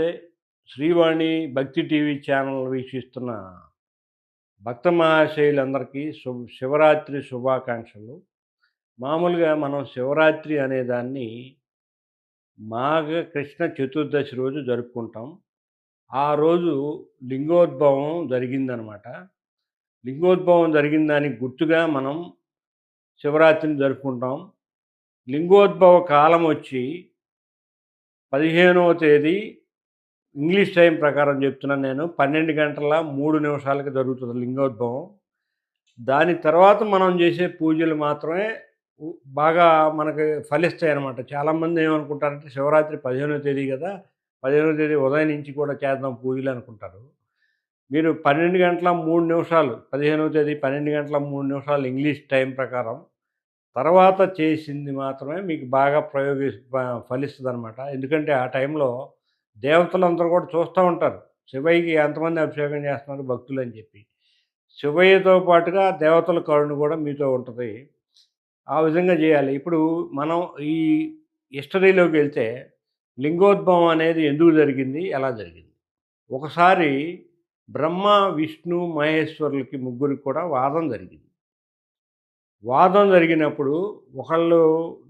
నమస్తే. శ్రీవాణి భక్తి TV channel వీక్షిస్తున్న భక్త మహాశయులందరికీ శివరాత్రి శుభాకాంక్షలు. మామూలుగా మనం శివరాత్రి అనేదాన్ని మాఘ కృష్ణ చతుర్దశి రోజు జరుపుకుంటాం. ఆ రోజు లింగోద్భవం జరిగిందనమాట. లింగోద్భవం జరిగిన దానికి గుర్తుగా మనం శివరాత్రిని జరుపుకుంటాం. లింగోద్భవ కాలం వచ్చి 15వ తేదీ ఇంగ్లీష్ టైం ప్రకారం చెప్తున్నాను నేను. 12 గంటల 3 నిమిషాలకి జరుగుతుంది లింగోద్భవం. దాని తర్వాత మనం చేసే పూజలు మాత్రమే ఉ బాగా మనకి ఫలిస్తాయనమాట. చాలామంది ఏమనుకుంటారంటే శివరాత్రి 15వ తేదీ కదా! 15వ తేదీ ఉదయం నుంచి కూడా చేద్దాం పూజలు అనుకుంటారు. మీరు 12 గంటల 3 నిమిషాలు 15వ తేదీ 12 గంటల 3 నిమిషాలు ఇంగ్లీష్ టైం ప్రకారం తర్వాత చేసింది మాత్రమే మీకు బాగా ఫలిస్తదనమాట. ఎందుకంటే ఆ టైంలో దేవతలందరూ కూడా చూస్తూ ఉంటారు. శివయ్యకి ఎంతమంది అభిషేకం చేస్తున్నారు భక్తులని చెప్పి. శివయ్యతో పాటుగా దేవతల కరుణ కూడా మీతో ఉంటది. ఆ విధంగా చేయాలి. ఇప్పుడు మనం ఈ హిస్టరీలోకెళ్తే లింగోద్భవం అనేది ఎందుకు జరిగింది? ఎలా జరిగింది? ఒకసారి బ్రహ్మ, విష్ణు, మహేశ్వరులకి ముగ్గురికి కూడా వాదం జరిగింది. వాదం జరిగినప్పుడు ఒకళ్ళు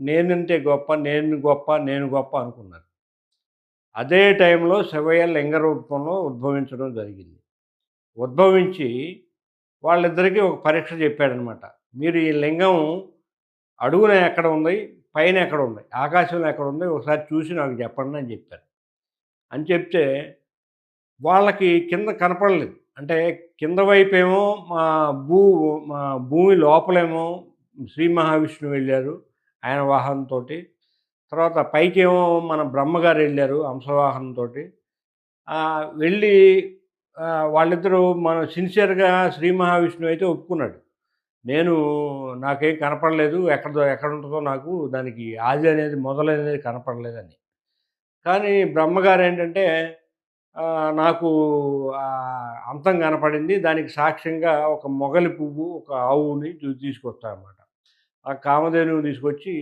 నేనంటే గొప్ప, నేను గొప్ప, నేను గొప్ప అనుకున్నారు. అదే టైంలో శివయ్య లింగ రూపంలో ఉద్భవించడం జరిగింది. ఉద్భవించి వాళ్ళిద్దరికీ ఒక పరీక్ష చెప్పాడనమాట. మీరు ఈ లింగం అడుగున ఎక్కడ ఉంది? పైన ఎక్కడ ఉంది? ఆకాశంలో ఎక్కడ ఉంది? ఒకసారి చూసి నాకు చెప్పండి అని చెప్పారు. అని చెప్తే వాళ్ళకి కింద కనపడలేదు. అంటే కింద వైపేమో మా భూ మా భూమి లోపలేమో శ్రీ మహావిష్ణువు వెళ్ళారు ఆయన వాహనంతోటి. తర్వాత పైకేమో మన బ్రహ్మగారెళ్ళారు హంసవాహనంతోటి. వెళ్ళి వాళ్ళిద్దరూ మనం సిన్సియర్‌గా శ్రీ మహావిష్ణువు అయితే ఒప్పుకున్నాడు. నేను నాకేం కనపడలేదు. ఎక్కడుంటదో నాకు దానికి ఆది అనేది మొదలనేది కనపడలేదని. కానీ బ్రహ్మగారేంటంటే నాకు అంతం కనపడింది. దానికి సాక్ష్యంగా ఒక మొగలి పువ్వు, ఒక ఆవుని తీసుకొస్తాడనమాట. ఆ కామధేనువుని తీసుకొచ్చి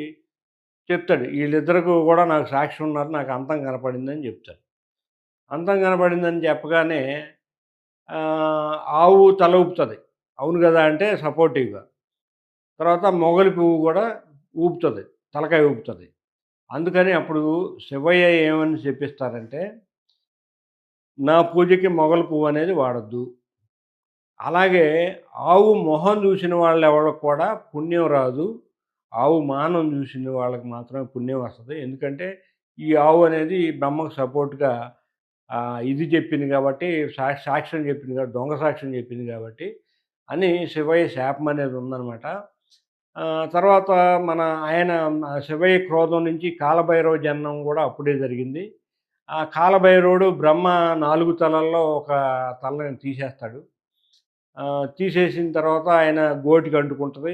చెప్తాడు. ఈళ్ళిద్దరికి కూడా నాకు సాక్షి ఉన్నారు. నాకు అంతం కనపడిందని చెప్తాడు. అంతం కనపడిందని చెప్పగానే ఆవు తల ఊపుతది. అవును గదా! అంటే సపోర్టివ్‌గా. తర్వాత మొగలి పువ్వు గూడా ఊపుతది. తలకాయ ఊపుతది. అందుకని అప్పుడు శివయ్య ఏమని చెప్పిస్తారంటే, నా పూజకి మొగలి పువ్వనేది వాడొద్దు. అలాగే ఆవు మొహం చూసిన వాళ్ళెవరికి కూడా పుణ్యం రాదు. ఆవు మానం చూసిన వాళ్ళకి మాత్రమే పుణ్యం వస్తది. ఎందుకంటే, ఈ ఆవు అనేది బ్రహ్మకు సపోర్ట్‌గా ఇది చెప్పింది కాబట్టి, సాక్ష్యం చెప్పింది కాబట్టి, దొంగ సాక్ష్యం చెప్పింది కాబట్టి, అని శివయ్య శాపం అనేది ఉందనమాట. తర్వాత మన ఆయన శివయ్య క్రోధం నుంచి కాలభైరవ జననం గూడా అప్పుడే జరిగింది. ఆ కాలభైరవుడు బ్రహ్మ 4 తలల్లో ఒక తలని తీసేస్తాడు. తీసేసిన తర్వాత ఆయన గోటికి అంటుకుంటది.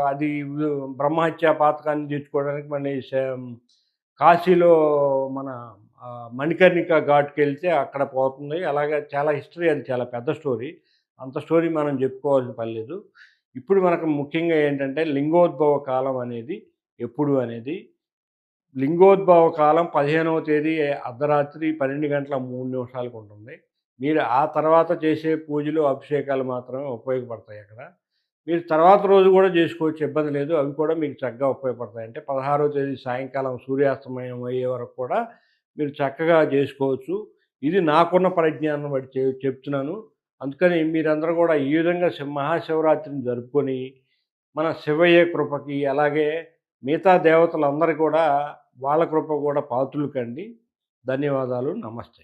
అది బ్రహ్మహత్యా పాతకాన్ని తెచ్చుకోవడానికి మళ్ళీ కాశీలో మన మణికర్ణిక ఘాట్‌కెళ్తే అక్కడ పోతుంది. అలాగే చాలా హిస్టరీ అది చాలా పెద్ద స్టోరీ. అంత స్టోరీ మనం చెప్పుకోవాల్సిన పని లేదు. ఇప్పుడు మనకు ముఖ్యంగా ఏంటంటే లింగోద్భవ కాలం అనేది ఎప్పుడు అనేది లింగోద్భవ కాలం 15వ తేదీ అర్ధరాత్రి 12 గంటల 3 నిమిషాలకు ఉంటుంది. మీరు ఆ తర్వాత చేసే పూజలు, అభిషేకాలు మాత్రమే ఉపయోగపడతాయి అక్కడ. మీరు తర్వాత రోజు గూడా జేసుకోవచ్చు ఇబ్బంది లేదు. అవి కూడా మీకు చక్కగా ఉపయోగపడతాయి. అంటే 16వ తేదీ సాయంకాలం సూర్యాస్తమయం అయ్యే వరకు కూడా మీరు చక్కగా జేసుకోవచ్చు. ఇది నాకున్న పరిజ్ఞానం బట్టి చెప్తున్నాను. అందుకని మీరందరూ గూడా ఈ విధంగా మహాశివరాత్రిని జరుపుకొని, మన శివయ్య కృపకి అలాగే మిగతా దేవతలందరూ కూడా వాళ్ళ కృప కూడా పాత్రులు కండి. ధన్యవాదాలు. నమస్తే.